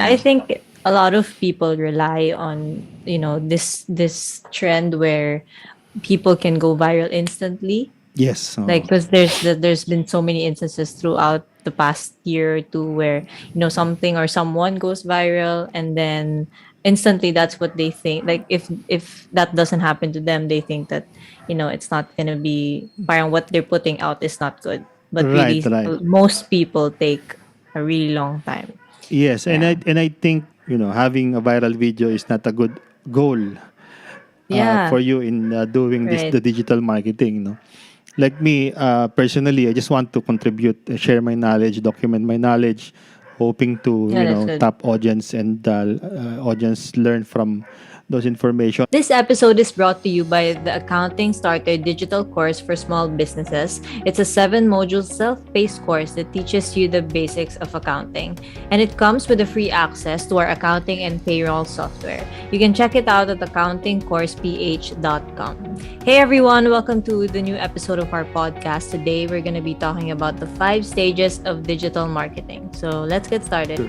I think a lot of people rely on, this trend where people can go viral instantly. Yes. Like, because there's been so many instances throughout the past year or two where, something or someone goes viral, and then instantly that's what they think. Like, if that doesn't happen to them, they think that, it's not gonna be, parang what they're putting out is not good. But Right, really, right. most people take a really long time. Yes, and Yeah. I think having a viral video is not a good goal Yeah. for you in doing this Right. the digital marketing. No, like me personally, I just want to contribute, share my knowledge, document my knowledge, hoping to Yeah, that's good. tap audience and audience learn from those information. This episode is brought to you by the Accounting Starter digital course for small businesses. It's a 7-module self-paced course that teaches you the basics of accounting. And it comes with a free access to our accounting and payroll software. You can check it out at accountingcourseph.com. Hey everyone, welcome to the new episode of our podcast. Today we're going to be talking about the 5 stages of digital marketing. So let's get started.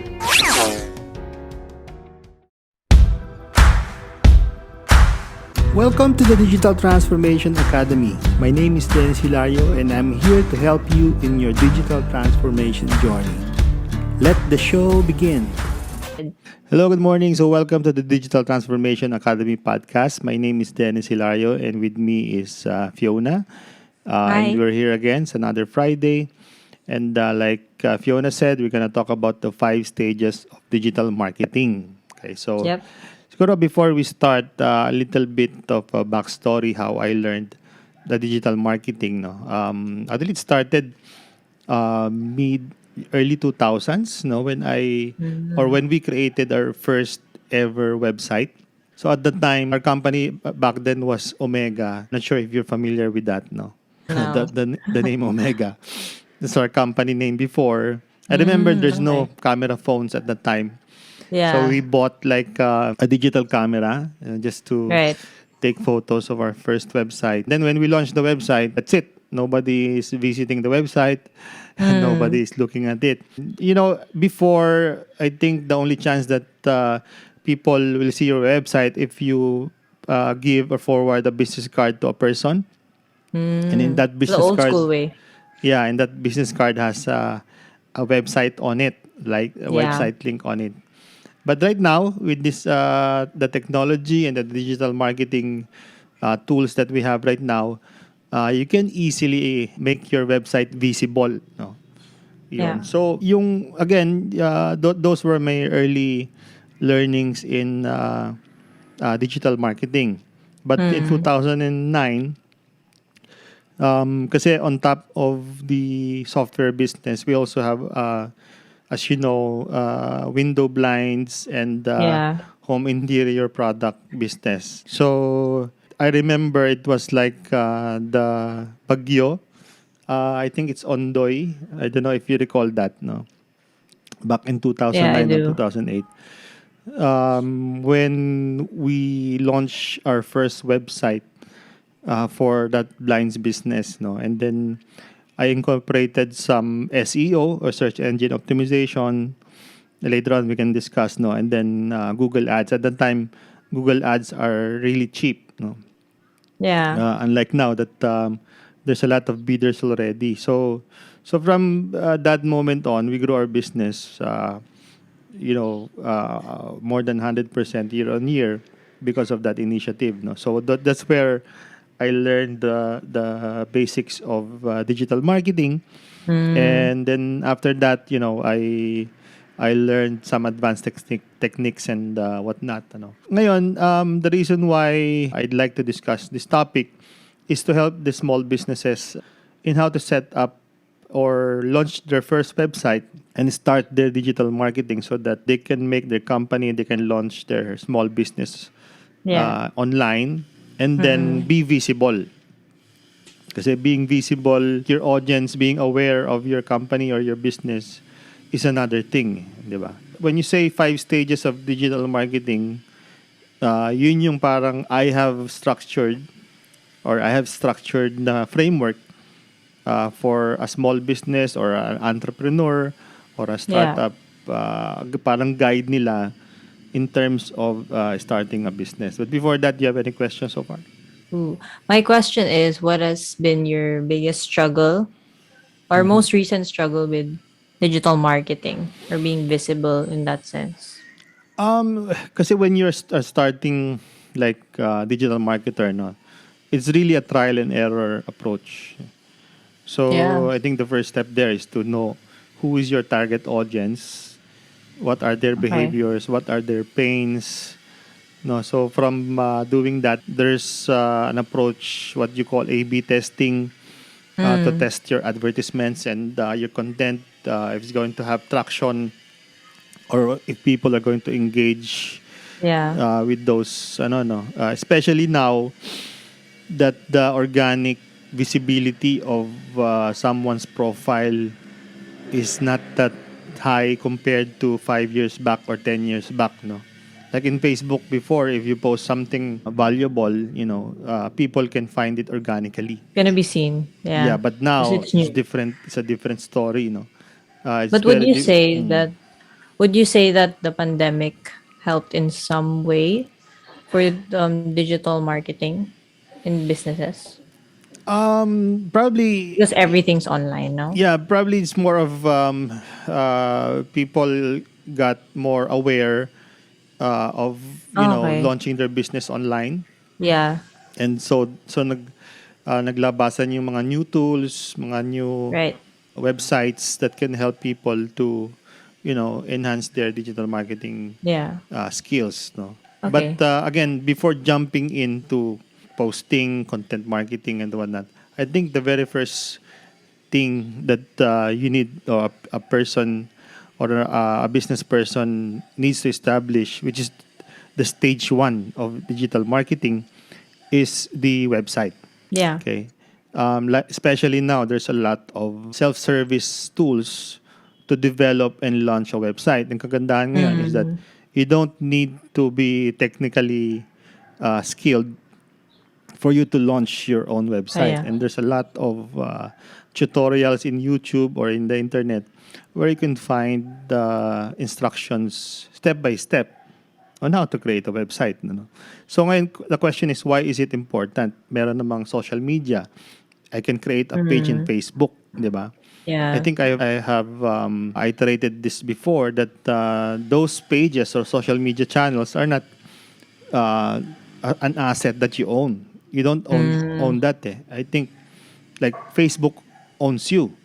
Welcome to the Digital Transformation Academy. My name is Dennis Hilario and I'm here to help you in your digital transformation journey. Let the show begin. Hello, good morning. So welcome to the Digital Transformation Academy podcast. My name is Dennis Hilario and with me is Fiona. And Hi. we're here again. It's another Friday. And like Fiona said, we're going to talk about the 5 stages of digital marketing. Okay, so Yep. siguro before we start, a little bit of a backstory how I learned the digital marketing. No, actually it started mid early 2000s. No, when we created our first ever website. So at the time, our company back then was Omega. Not sure if you're familiar with that. No, No. the name Omega. That's our company name before. I remember there's no Okay. camera phones at the time. So Yeah. we bought like a digital camera just to Right. take photos of our first website. Then when we launched the website, that's it. Nobody is visiting the website. Mm. Nobody is looking at it. Before, I think the only chance that people will see your website if you give or forward a business card to a person. And in Mm. that The business old card, school way. yeah, and that business card has a website on it, like a Yeah. website link on it. But right now, with this the technology and the digital marketing tools that we have right now, you can easily make your website visible. No? Yun. Yeah. So, yung, again, those were my early learnings in digital marketing. But in Mm. 2009, kasi on top of the software business, we also have, as you know, window blinds and Yeah. home interior product business. So I remember it was like the Bagyo. I think it's Ondoy. I don't know if you recall that, no? Back in Yeah, I 2009 or do. 2008. When we launched our first website for that blinds business, no, and then I incorporated some SEO or search engine optimization. Later on, we can discuss, no, and then Google Ads. At that time, Google Ads are really cheap, no, Yeah. unlike now that there's a lot of bidders already. So from that moment on, we grew our business. More than 100% year on year because of that initiative. No, so that's where I learned the basics of digital marketing, Mm. and then after that, I learned some advanced techniques and whatnot. Ngayon, the reason why I'd like to discuss this topic is to help the small businesses in how to set up or launch their first website and start their digital marketing so that they can make their company, they can launch their small business Yeah. online and then Mm. be visible. Kasi being visible, your audience being aware of your company or your business is another thing, di ba? When you say 5 stages of digital marketing, yun yung parang I have structured na framework for a small business or an entrepreneur or a Yeah. startup. parang guide nila in terms of starting a business. But before that, do you have any questions so far? Ooh. My question is, what has been your biggest struggle or Mm-hmm. most recent struggle with digital marketing or being visible in that sense? Kasi when you're starting like digital marketer, no, it's really a trial and error approach. Yeah. So I think the first step there is to know who is your target audience, what are their Okay. behaviors, what are their pains. No, so from doing that, there's an approach what you call A/B testing to Mm. test your advertisements and your content if it's going to have traction or if people are going to engage Yeah. with those ano no especially now that the organic visibility of someone's profile is not that high compared to 5 years back or 10 years back, no? Like in Facebook before, if you post something valuable, people can find it organically. Gonna be seen. Yeah, Yeah. but Because now it's it's new. different. It's a different story, it's But would very you say that the pandemic helped in some way for digital marketing in businesses? probably Because everything's online now. yeah, probably it's more of people got more aware of Okay. launching their business online. Yeah. And so naglabasan yung mga new tools, mga new Right. websites that can help people to enhance their digital marketing Yeah. skills, no. But Okay. again, before jumping into posting, content marketing, and whatnot, I think the very first thing that you need or a person or a business person needs to establish, which is the stage one of digital marketing, is the website. Yeah. Okay. Especially now, there's a lot of self-service tools to develop and launch a website. And kagandahan ngayon is that Mm. you don't need to be technically skilled for you to launch your own Oh, website. yeah. And there's a lot of tutorials in YouTube or in the internet where you can find the instructions step by step on how to create a website. No? So ngayon, the question is, why is it important? Meron namang social media. I can create a page in Mm. Facebook, di ba? I Yeah. think I have iterated this before that those pages or social media channels are not uh, an asset that you own. You don't own Mm. that. I think like Facebook owns you.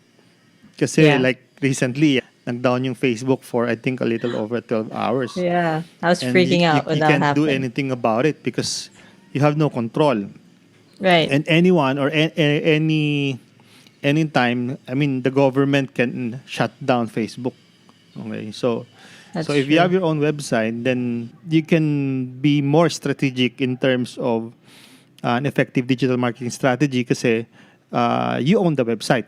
Kasi Yeah. like recently, nag-down yung Facebook for I think a little over 12 hours. Yeah. I was And freaking out when you that can't do happened. anything about it because you have no control. Right. And anyone or anytime, I mean, the government can shut down Facebook. Okay, so That's if you have true. your own website, then you can be more strategic in terms of an effective digital marketing strategy kasi you own the website,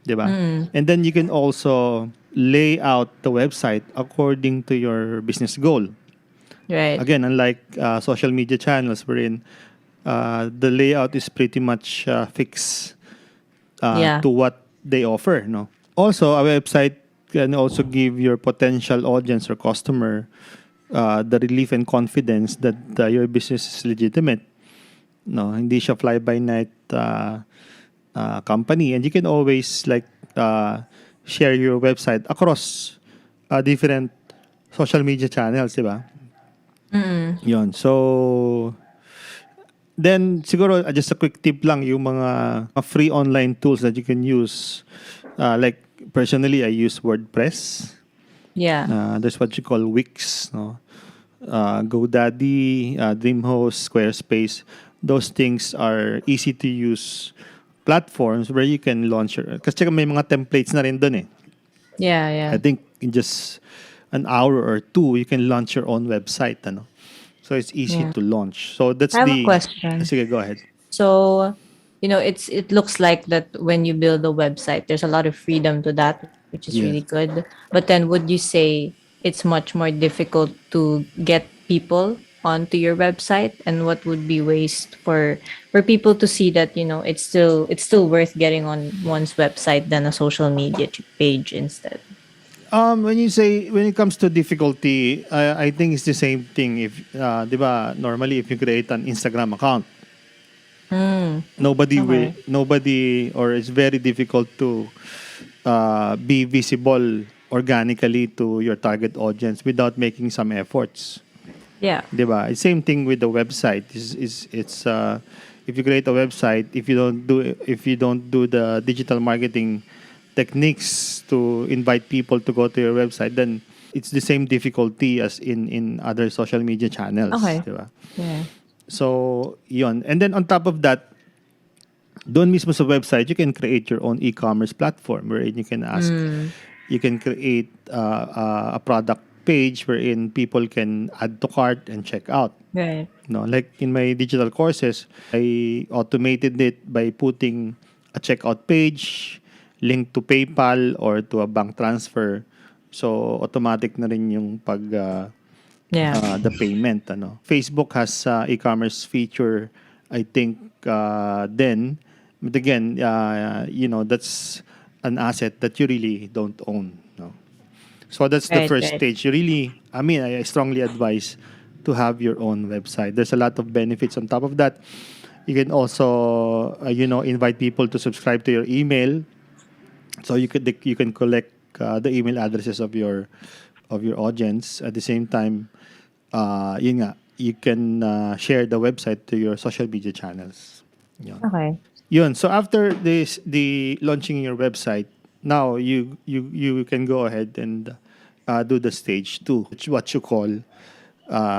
di ba? Mm. And then you can also lay out the website according to your business goal. Right. Again, unlike social media channels wherein the layout is pretty much fixed Yeah. to what they offer. No. Also, a website can also give your potential audience or customer the relief and confidence that your business is legitimate. No, hindi siya fly by night company, and you can always like share your website across different social media channels, di ba? Mm. Yon. So then siguro just a quick tip lang yung mga free online tools that you can use. Like personally I use WordPress. Yeah. There's what you call Wix, no? GoDaddy, DreamHost, Squarespace. Those things are easy to use platforms where you can launch your kasi may mga templates na rin doon eh. Yeah. I Yeah. think in just an hour or two you can launch your own website, ano. So it's easy Yeah. to launch. So that's I have a the question. sige, go ahead. So, it looks like that when you build a website, there's a lot of freedom to that, which is Yes. really good. But then would you say it's much more difficult to get people onto your website? And what would be ways for people to see that, it's still worth getting on one's website than a social media page instead? When it comes to difficulty, I think it's the same thing. If, di ba, normally if you create an Instagram account, Mm. Okay. nobody, or it's very difficult to be visible organically to your target audience without making some efforts. Yeah. 'Di ba? Same thing with the website. Is it's if you create a website, if you don't do the digital marketing techniques to invite people to go to your website, then it's the same difficulty as in other social media channels, Okay. 'di ba? Yeah. So, yon. And then on top of that, doon mismo sa website, you can create your own e-commerce platform wherein Mm. you can create a product page wherein people can add to cart and check out. Right. No, like in my digital courses, I automated it by putting a checkout page, link to PayPal or to a bank transfer. So automatic na rin yung Yeah. the payment. Ano. Facebook has e-commerce feature, I think, then. But again, that's an asset that you really don't own. No? So that's the Right. first Right. stage. I strongly advise to have your own website. There's a lot of benefits on top of that. You can also, invite people to subscribe to your email. So you can collect the email addresses of your audience. At the same time, yun nga, you can share the website to your social media channels. Yun. Okay. Yun. So after the launching your website, now you can go ahead and do the stage two, which what you call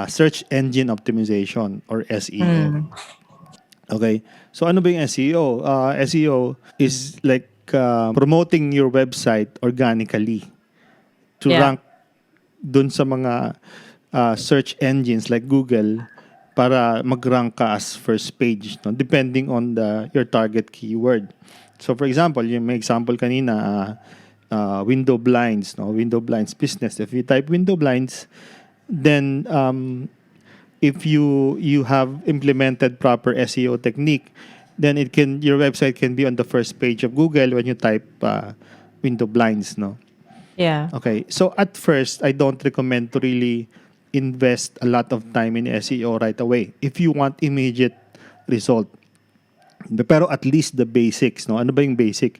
search engine optimization or SEO. Mm. Okay. So ano ba yung SEO? SEO is like promoting your website organically to Yeah. rank dun sa mga search engines like Google para mag-rank ka as first page, no? Depending on your target keyword. So for example, yung may example kanina, window blinds, no? Window blinds business. If you type window blinds, then if you have implemented proper SEO technique, then your website can be on the first page of Google when you type window blinds, no? Yeah. Okay. So at first, I don't recommend to really invest a lot of time in SEO right away if you want immediate result. Pero at least the basics, no? Ano ba yung basic?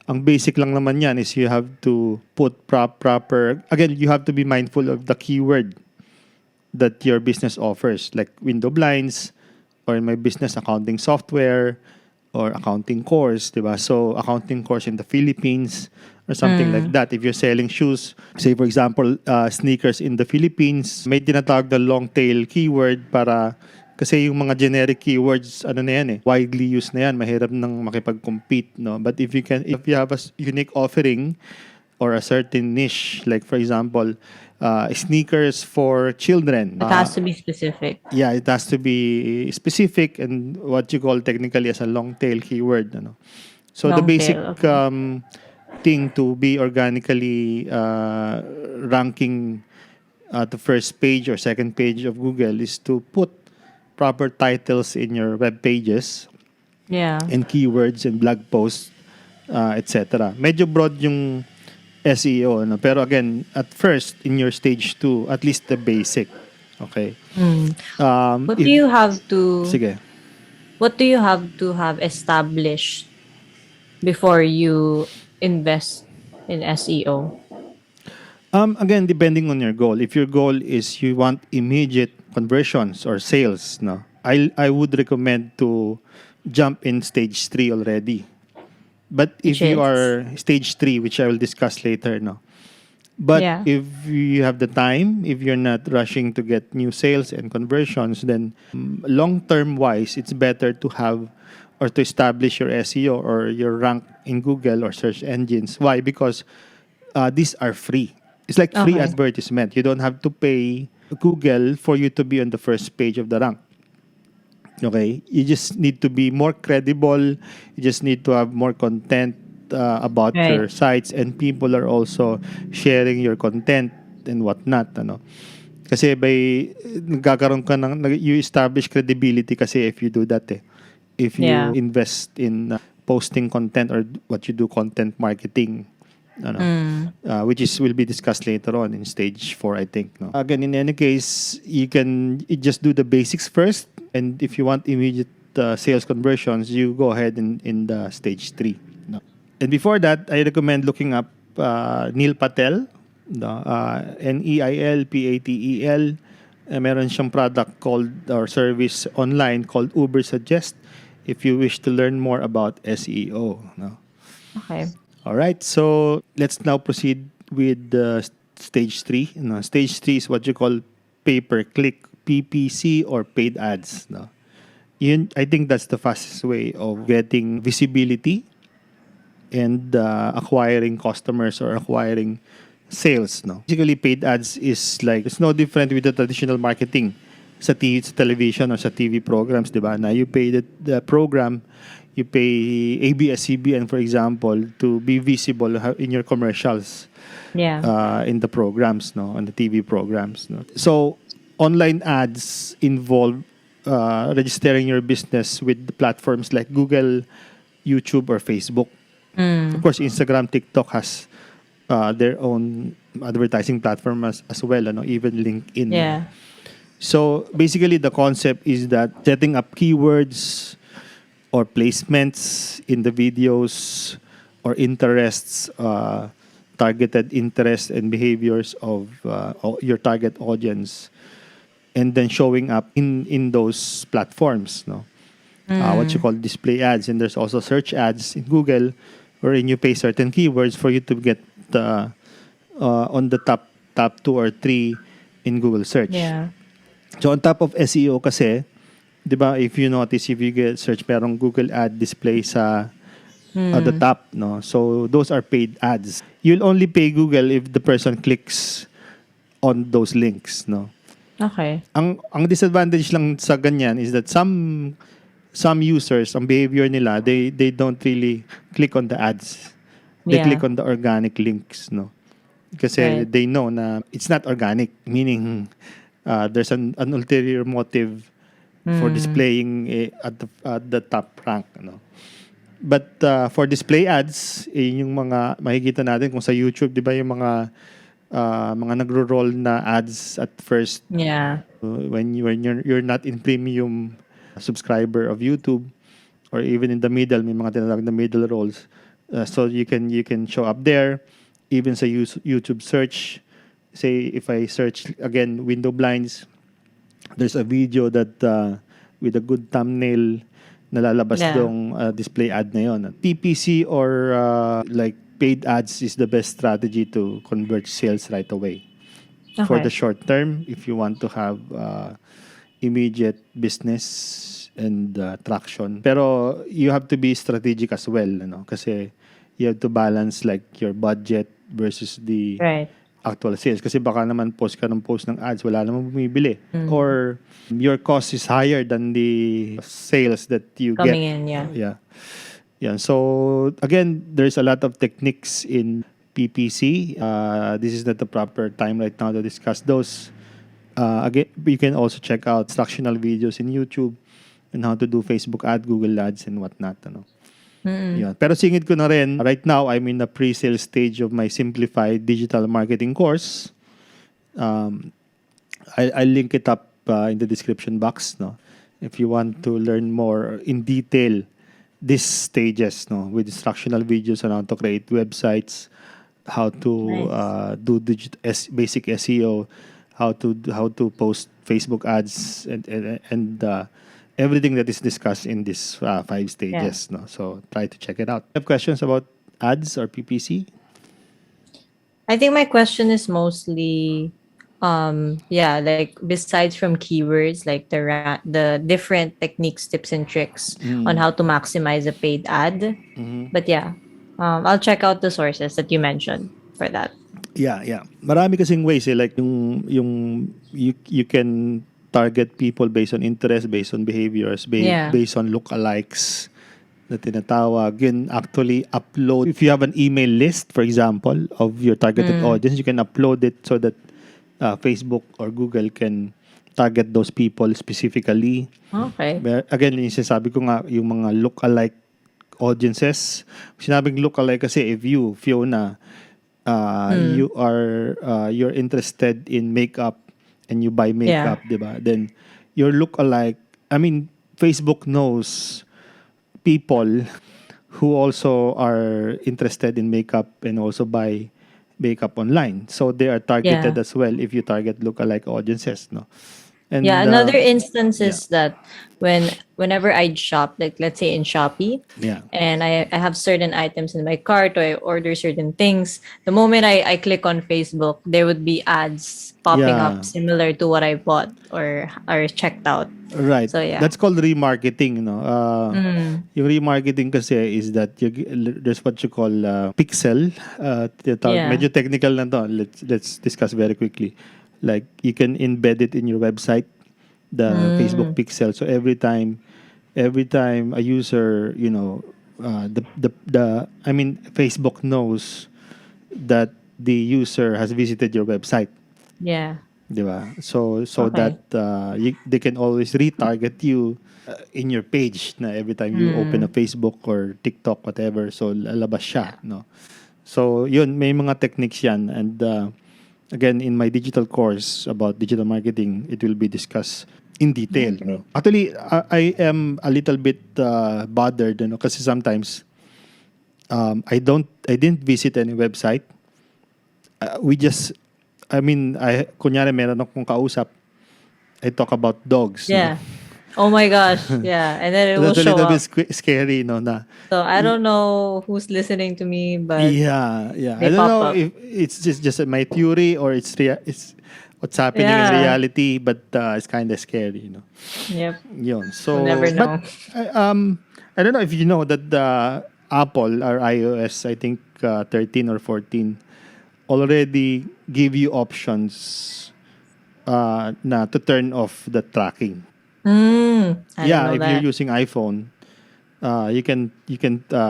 Ang basic lang naman yan is you have to put proper, again, you have to be mindful of the keyword that your business offers, like window blinds, or in my business, accounting software, or accounting course, di ba? So, accounting course in the Philippines, or something like Mm. that. If you're selling shoes, say for example, sneakers in the Philippines, may tinatawag na long tail keyword para kasi yung mga generic keywords, ano na yan widely used na yan, mahirap nang makipag-compete, no? But if you have a unique offering or a certain niche, like for example, sneakers for children. It has to be specific. Yeah, it has to be specific and what you call technically as a long tail keyword. Ano. So the Long basic tail. Okay. thing to be organically ranking at the first page or second page of Google is to put proper titles in your web pages Yeah. and keywords and blog posts, etc. Medyo broad yung SEO, no? Pero again, at first, in your stage 2, at least the basic. Okay? Mm. What do If, you have to sige. what do you have to have established before you invest in SEO? Again, depending on your goal. If your goal is you want immediate conversions or sales, no, I would recommend to jump in stage 3 already. But if Which you is are stage 3, which I will discuss later, no. But yeah. if you have the time, if you're not rushing to get new sales and conversions, then long-term wise, it's better to have or to establish your SEO or your rank in Google or search engines. Why? Because these are free. It's like free Okay. advertisement. You don't have to pay Google for you to be on the first page of the rank. Okay? You just need to be more credible. You just need to have more content about Right. your sites, and people are also sharing your content and whatnot. Ano? Kasi nagkakaroon ka you establish credibility kasi if you do that If you Yeah. invest in posting content or what you do, content marketing, ano, which is will be discussed later on in stage 4, I think. No? Again, in any case, you just do the basics first, and if you want immediate sales conversions, you go ahead in the stage 3. No? And before that, I recommend looking up Neil Patel, no? Neilpatel. Meron siyang product called or service online called Uber Suggest if you wish to learn more about SEO. No? Okay. All right, so let's now proceed with stage 3. No? Stage 3 is what you call pay-per-click, PPC, or paid ads. No? I think that's the fastest way of getting visibility and acquiring customers or acquiring sales. No? Basically, paid ads is like, it's no different with the traditional marketing sa television or sa TV programs, di ba? Na you pay the program, you pay ABS-CBN, for example, to be visible in your commercials Yeah. in the programs, no, on the TV programs. No? So, online ads involve registering your business with the platforms like Google, YouTube, or Facebook. Of course, Instagram, TikTok has their own advertising platform as well, ano, even LinkedIn. Yeah. So basically, the concept is that setting up keywords or placements in the videos or interests, targeted interests and behaviors of your target audience, and then showing up in those platforms, no? What you call display ads, and there's also search ads in Google, wherein you pay certain keywords for you to get on the top 2 or 3 in Google search. Yeah. So on top of SEO kasi, 'di ba, if you notice, if you get search, merong Google ad display at the top, no? So those are paid ads. You'll only pay Google if the person clicks on those links, no? Okay. Ang disadvantage lang sa ganyan is that some users, ang behavior nila, they don't really click on the ads. They Yeah. click on the organic links, no? Kasi Right. they know na it's not organic, meaning there's an ulterior motive for displaying at the top rank, no? But for display ads, yung mga makikita natin kung sa YouTube, 'di ba, yung mga nagro-roll na ads at first, Yeah. when you're not in premium subscriber of YouTube, or even in the middle, may mga tinatawag na middle rolls. So you can show up there, even sa YouTube search. Say if I search again window blinds, there's a video that with a good thumbnail nalalabas Yeah. dong display ad na yon. PPC or like paid ads is the best strategy to convert sales right away. For the Okay. short term, if you want to have immediate business and traction. Pero you have to be strategic as well, ano? Kasi you have to balance like your budget versus the Right. actual sales. Kasi baka naman post ng ads, wala namang bumibili. Or your cost is higher than the sales that you Coming get. in, yeah. Yeah. Yeah. So again, there's a lot of techniques in PPC. This is not the proper time right now to discuss those. Again, you can also check out instructional videos in YouTube and how to do Facebook ad, Google ads, and whatnot. Ano. Yun. Pero singit ko na rin, right now, I'm in the pre-sale stage of my simplified digital marketing course. I'll link it up in the description box. No? If you want to learn more in detail, these stages, no, with instructional videos on how to create websites, how to Nice. do basic SEO, how to post Facebook ads, and everything that is discussed in these 5 stages. No, so try to check it out. Have questions about ads or PPC? I think my question is mostly yeah, like besides from keywords, like the different techniques, tips and tricks on how to maximize a paid ad. But yeah, I'll check out the sources that you mentioned for that. Yeah. Marami kasing ways, like you can target people based on interest, based on behaviors, Yeah. based on lookalikes na tinatawag. You can actually upload, if you have an email list, for example, of your targeted audience, you can upload it so that Facebook or Google can target those people specifically. Okay. Again, yung sinasabi ko nga, yung mga lookalike audiences. Sinabing lookalike kasi if you, Fiona, Mm. you're interested in makeup and you buy Yeah. makeup, 'di ba? Then your look-alike, I mean, Facebook knows people who also are interested in makeup and also buy makeup online. So they are targeted Yeah. as well if you target look-alike audiences, no? Yeah, And another instance yeah. is that whenever I'd shop, like let's say in Shopee, Yeah. and I have certain items in my cart or I order certain things, the moment I click on Facebook, there would be ads popping up Yeah. similar to what I bought or checked out. Right. So yeah. That's called remarketing, no? Mm, Yung remarketing kasi is that there's what you call pixel. yeah. Medyo technical na to. Let's discuss very quickly. Like you can embed it in your website, the Facebook Mm, pixel. So every time a user, I mean, Facebook knows that the user has visited your website. yeah. 'Di ba? So that Okay. they can always retarget you in your page na every time you open a Mm, Facebook or TikTok whatever, so lalabas yeah. siya, no. So yun, may mga techniques yan, and again, in my digital course about digital marketing, it will be discussed in Oh, detail, no. great. Actually, I am a little bit bothered, kasi sometimes I didn't visit any website. We just, I mean, kunyari meron akong kausap, I talk about dogs, no. Yeah. Oh my gosh. Yeah. And then it will That's a show little bit up. scary, no, na So I don't know who's listening to me, but yeah, yeah. I they don't pop know up. if it's just my theory or it's what's happening in Yeah. reality, but it's kind of scary, Yep. Yun. We'll So, never but know. I don't know if you know that the Apple or iOS, I think 13 or 14, already give you options na to turn off the tracking. I didn't Yeah, know if you're that. using iPhone, you can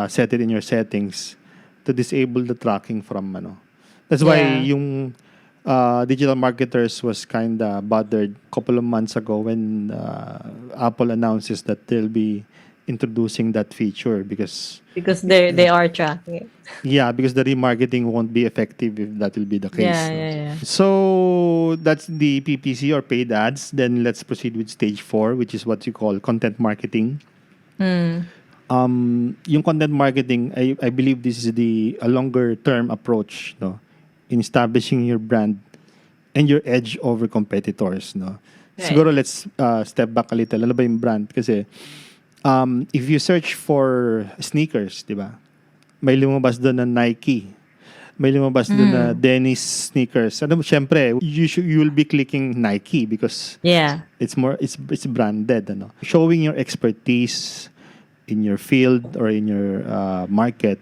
set it in your settings to disable the tracking from ano. That's why Yeah. yung digital marketers was kind of bothered couple of months ago when Apple announces that they'll be introducing that feature because Because they are tracking it. yeah, because the remarketing won't be effective if that will be the Yeah, case, no? yeah, yeah. So that's the PPC or paid ads. Then let's proceed with stage 4, which is what you call content marketing. Mm. Yung content marketing, I believe this is a longer term approach, no, in establishing your brand and your edge over competitors, no. Right. Siguro let's step back a little. Ano ba yung brand? Kasi if you search for sneakers, di ba? May lumabas doon na Nike. May lumabas doon na Mm. Dennis sneakers. Ano, syempre, you will be clicking Nike because Yeah. it's branded, ano. Showing your expertise in your field or in your market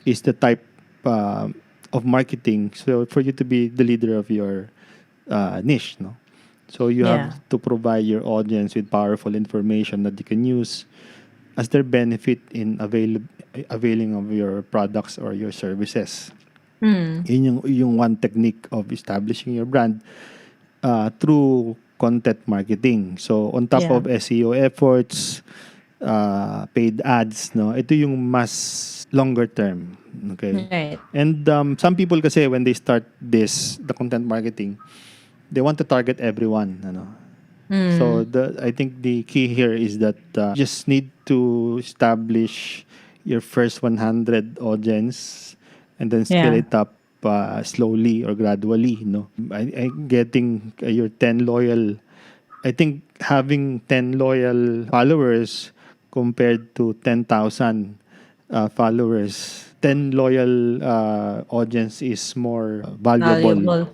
is the type uh, of marketing. So for you to be the leader of your niche, no. So you have Yeah. to provide your audience with powerful information that you can use as their benefit in availing of your products or your services. Mm. Yun yung one technique of establishing your brand through content marketing. So on top Yeah. of SEO efforts, paid ads, no, ito yung mas longer term. Okay? Right. And some people kasi when they start the content marketing, they want to target everyone, ano. So Mm. I think the key here is that you just need to establish your first 100 audience and then scale Yeah. it up slowly or gradually, no. I getting your 10 loyal. I think having 10 loyal followers compared to 10,000 followers, 10 loyal audience is more valuable Valuable.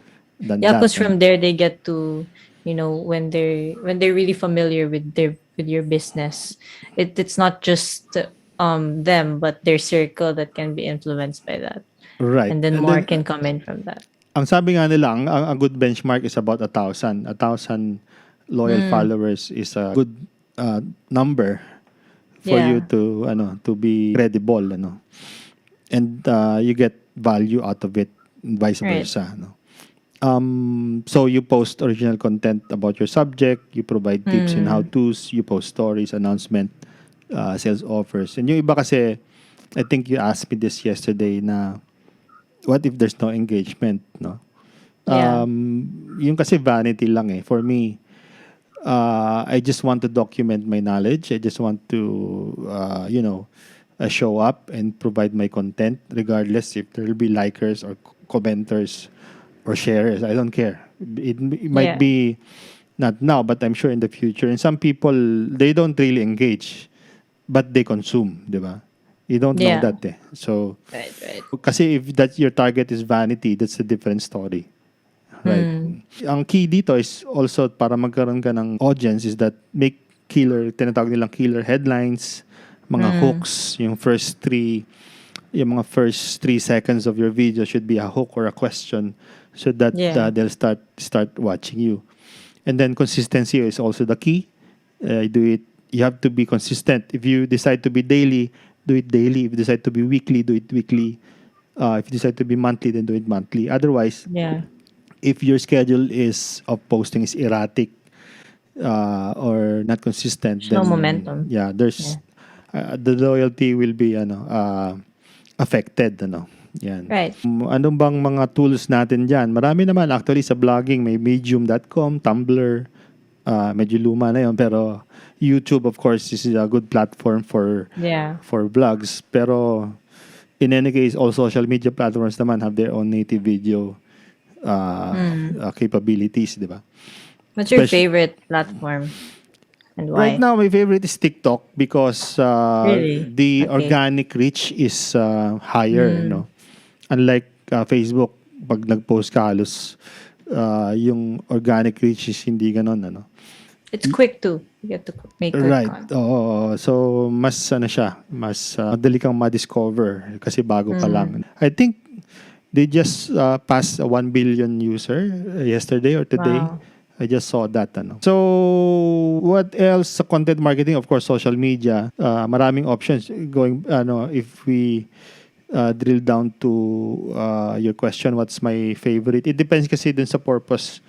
than Yeah, that, because ano. from there they get to, when they're really familiar with your business, it's not just them, but their circle that can be influenced by that. Right. And then And more then can come in from that. ang sabi nga nila, ang good benchmark is about 1,000. 1,000 loyal Mm. followers is a good number for you Yeah. to be credible, ano. And you get value out of it, and vice Right. versa, no. So you post original content about your subject, you provide tips and Mm. how-tos, you post stories, announcement, sales offers. And yung iba kasi, I think you asked me this yesterday na what if there's no engagement, no? Yeah. Yung kasi vanity lang eh. For me, I just want to document my knowledge. I just want to, show up and provide my content, regardless if there will be likers or commenters or sharers. I don't care. It might Yeah. be not now, but I'm sure in the future. And some people, they don't really engage, but they consume, di ba? You don't know Yeah. that eh. So, Right. Right. kasi if that your target is vanity, that's a different story. Right. Mm. Ang key dito is also para magkaroon ka ng audience is that make tinatawag nilang killer headlines, mga Mm. hooks, yung mga first 3 seconds of your video should be a hook or a question so that Yeah. they'll start watching you. And then consistency is also the key. You have to be consistent. If you decide to be daily, do it daily. If you decide to be weekly, do it weekly. If you decide to be monthly, then do it monthly. Otherwise, Yeah. if your schedule of posting is erratic or not consistent, There's no then momentum. yeah, there's Yeah. the loyalty will be affected, yan. Right. Anong bang mga tools natin diyan? Marami naman actually sa blogging, may medium.com, Tumblr, medyo luma na 'yon, pero YouTube of course is a good platform Yeah. for vlogs, pero in any case all social media platforms naman have their own native video capabilities, di ba? What's your Especially favorite platform and right why? now, my favorite is TikTok because Really? the Okay. organic reach is higher, Mm. no? Unlike Facebook, pag nag-post ka halos yung organic reach is hindi ganon, ano? It's quick too. You get to make quick Right. content. Oo. So, mas siya, mas madali kang ma-discover kasi bago pa lang. I think they just passed a 1 billion user yesterday or today. Wow. I just saw that. So, what else sa content marketing? Of course, social media. Maraming options. If we drill down to your question, what's my favorite? It depends kasi dun sa purpose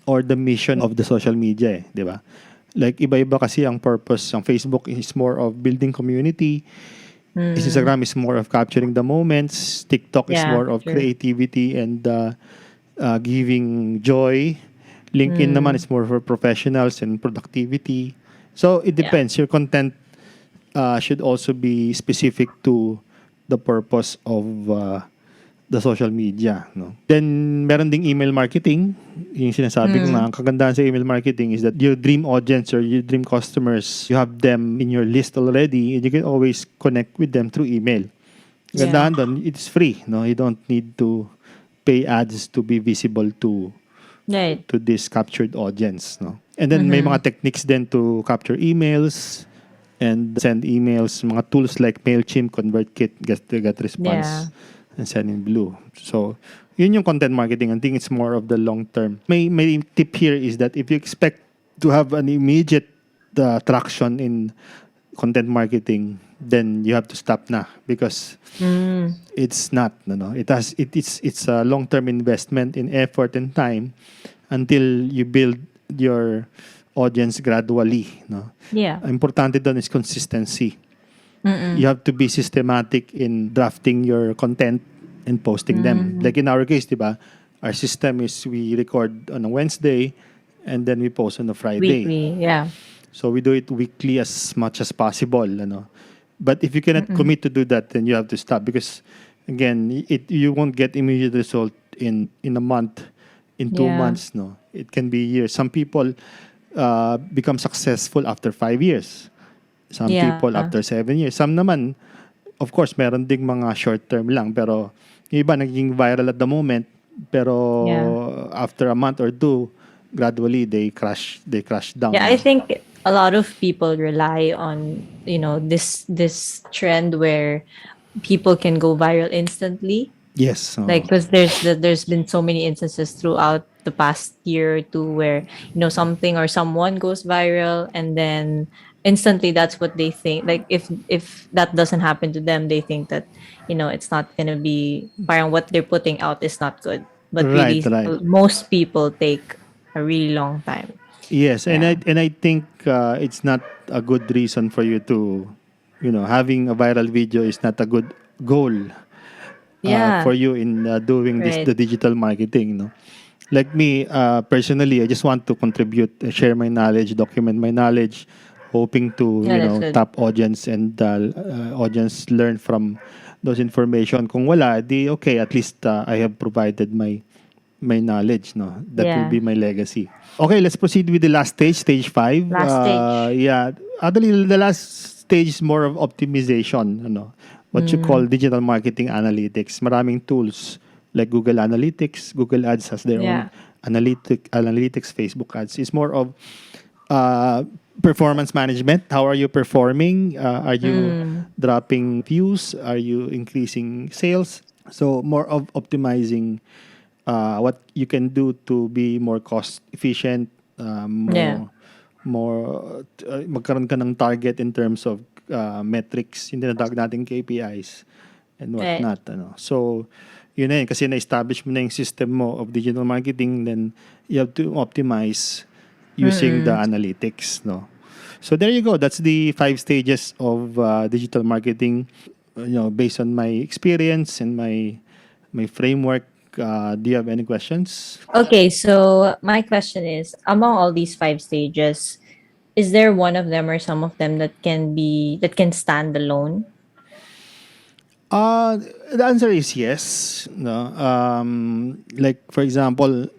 or the mission of the social media, di ba? Like, iba-iba kasi ang purpose. Ang Facebook is more of building community. Instagram is more of capturing the moments. TikTok is Yeah, more of true. creativity and giving joy. LinkedIn naman is more for professionals and productivity. So, it Yeah. depends. Your content should also be specific to the purpose of the social media, no? Then, meron ding email marketing. Yung sinasabi ko nga, ang kagandahan sa email marketing is that your dream audience or your dream customers, you have them in your list already and you can always connect with them through email. Yeah. Kagandahan doon, it's free, no? You don't need to pay ads to be visible Right. to this captured audience, no? And then may mga techniques din to capture emails and send emails, mga tools like MailChimp, ConvertKit, get response, Yeah. and send in blue. So, yun yung content marketing. I think it's more of the long term. May tip here is that if you expect to have an immediate traction in content marketing, then you have to stop na because it's not, no. It's a long-term investment in effort and time until you build your audience gradually, no. Yeah. Importante doon is consistency. You have to be systematic in drafting your content and posting them. Like in our case, di ba? Our system is we record on a Wednesday and then we post on a Friday. Weekly. Yeah. So we do it weekly as much as possible, ano. But if you cannot commit to do that, then you have to stop because again, you won't get immediate result in a month, in 2 Yeah. months, no. It can be years. Some people become successful after 5 years. Some Yeah. people after 7 years. Some naman, of course, meron ding mga short term lang pero yung iba naging viral at the moment pero Yeah. after a month or two, gradually they crash down. Yeah, I think a lot of people rely on, this trend where people can go viral instantly. Yes. Like, because there's been so many instances throughout the past year or two where something or someone goes viral and then instantly that's what they think. Like, if that doesn't happen to them, they think that it's not gonna be, parang what they're putting out is not good, but Right, really right. most people take a really long time. Yes, Yeah. and I think it's not a good reason for you to, having a viral video is not a good goal Yeah. for you in doing this Right. the digital marketing, no? Like me, personally, I just want to contribute, share my knowledge, document my knowledge, hoping to, Yeah, that's good. tap audience and audience learn from those information. Kung wala, di okay, at least I have provided my knowledge, no? That will Yeah. be my legacy. Okay, let's proceed with the last stage, stage 5. Last stage. Yeah, actually, the last stage is more of optimization, what you call Mm. digital marketing analytics. Maraming tools like Google Analytics. Google Ads has their own Yeah. analytics. Facebook Ads. It's more of uh, performance management. How are you performing? Are you Mm. dropping views? Are you increasing sales? So more of optimizing what you can do to be more cost efficient, Yeah. magkaroon ka ng target in terms of metrics, yung tinatawag nating KPIs and Right. whatnot. So, yun na yun. Kasi na-establish mo na yung system mo of digital marketing, then you have to optimize using the Mm-mm. analytics. No? So, there you go. That's the 5 stages of digital marketing. Based on my experience and my framework. Do you have any questions? Okay, so my question is, among all these 5 stages, is there one of them or some of them that can stand alone? Uh, the answer is yes. No, like for example,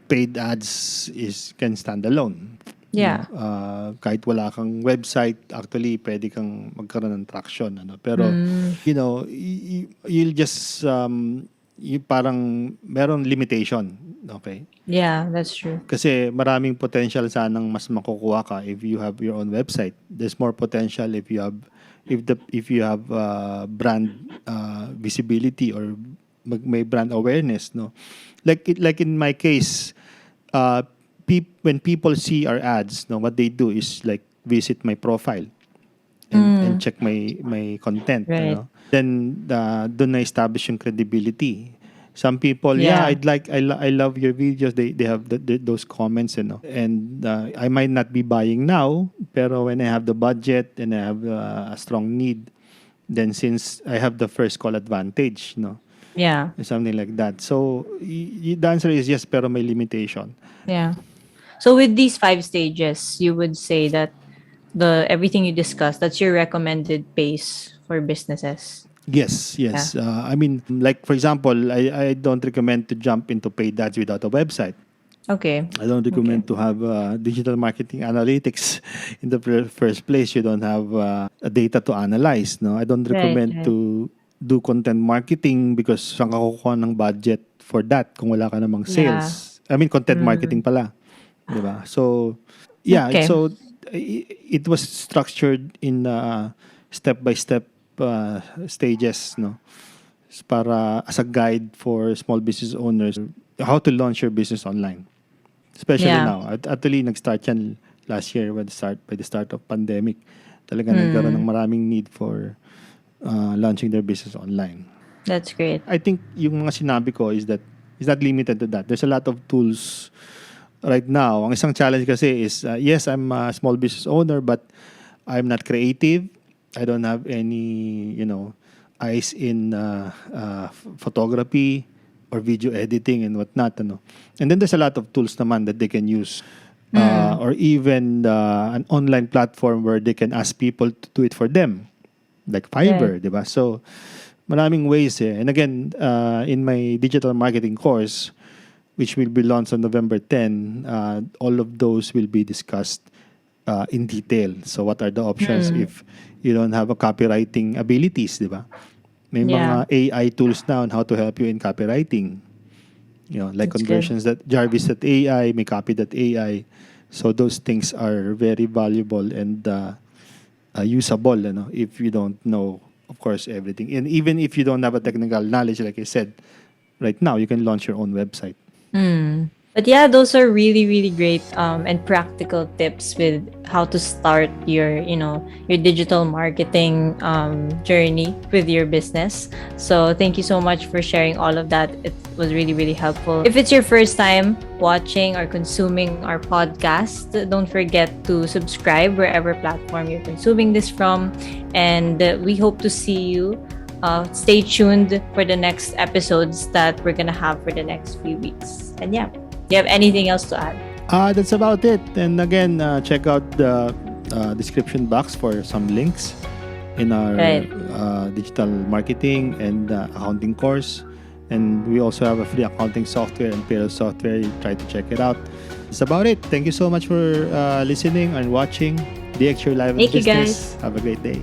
paid ads is can stand alone. No, Yeah. kahit wala kang website, actually pwede kang magkaroon ng traction. Pero Mm. you'll just parang meron limitation. Okay. Yeah, that's true. Kasi maraming potential sanang mas makukuha ka if you have your own website. There's more potential if you have brand visibility or may brand awareness, no. Like in my case, when people see our ads, no, what they do is like visit my profile and Mm. check my content, Right. Then doon na establish yung credibility. Some people, yeah, Yeah. I love your videos. They have those comments, and I might not be buying now, pero when I have the budget and I have a strong need, then since I have the first call advantage, no, Yeah. something like that. So the answer is yes, pero may limitation. Yeah. So with these 5 stages, you would say that the everything you discussed, that's your recommended pace for businesses. Yes, Yeah. yes. I mean, like for example, I don't recommend to jump into paid ads without a website. Okay. I don't Okay. recommend to have digital marketing analytics in the first place. You don't have data to analyze. No, I don't Right. recommend Right. to do content marketing because saan ka kukuha ng budget for that kung wala ka namang Yeah. sales. I mean, content marketing Mm. pala. Diba? So, yeah. Okay. So, it was structured in step-by-step stages, no? Para as a guide for small business owners how to launch your business online. Especially Yeah. now. Actually, nag-start yan last year by the start of pandemic. Talaga nagkaroon ng Mm. maraming need for launching their business online. That's great. I think yung mga sinabi ko is not limited to that. There's a lot of tools right now. Ang isang challenge kasi is, yes, I'm a small business owner, but I'm not creative. I don't have any, eyes in photography or video editing and whatnot. And then there's a lot of tools naman that they can use. Mm. Or even an online platform where they can ask people to do it for them. Like Fiverr, Right. di ba? So, maraming ways eh. And again, in my digital marketing course, which will be launched on November 10, all of those will be discussed in detail. So, what are the options Mm. if you don't have a copywriting abilities, di ba? May Yeah. mga AI tools now on how to help you in copywriting. Like That's good. Jarvis.ai, may copy.ai. So those things are very valuable and usable, if you don't know, of course, everything. And even if you don't have a technical knowledge, like I said, right now, you can launch your own website. Mm. But yeah, those are really, really great and practical tips with how to start your digital marketing journey with your business. So thank you so much for sharing all of that. It was really, really helpful. If it's your first time watching or consuming our podcast, don't forget to subscribe wherever platform you're consuming this from. And we hope to see you stay tuned for the next episodes that we're gonna have for the next few weeks. And yeah, do you have anything else to add? That's about it. And again, check out the description box for some links in our Right. digital marketing and accounting course. And we also have a free accounting software and payroll software. You try to check it out. That's about it. Thank you so much for listening and watching DX Your Live in Thank you, Business. guys. Have a great day.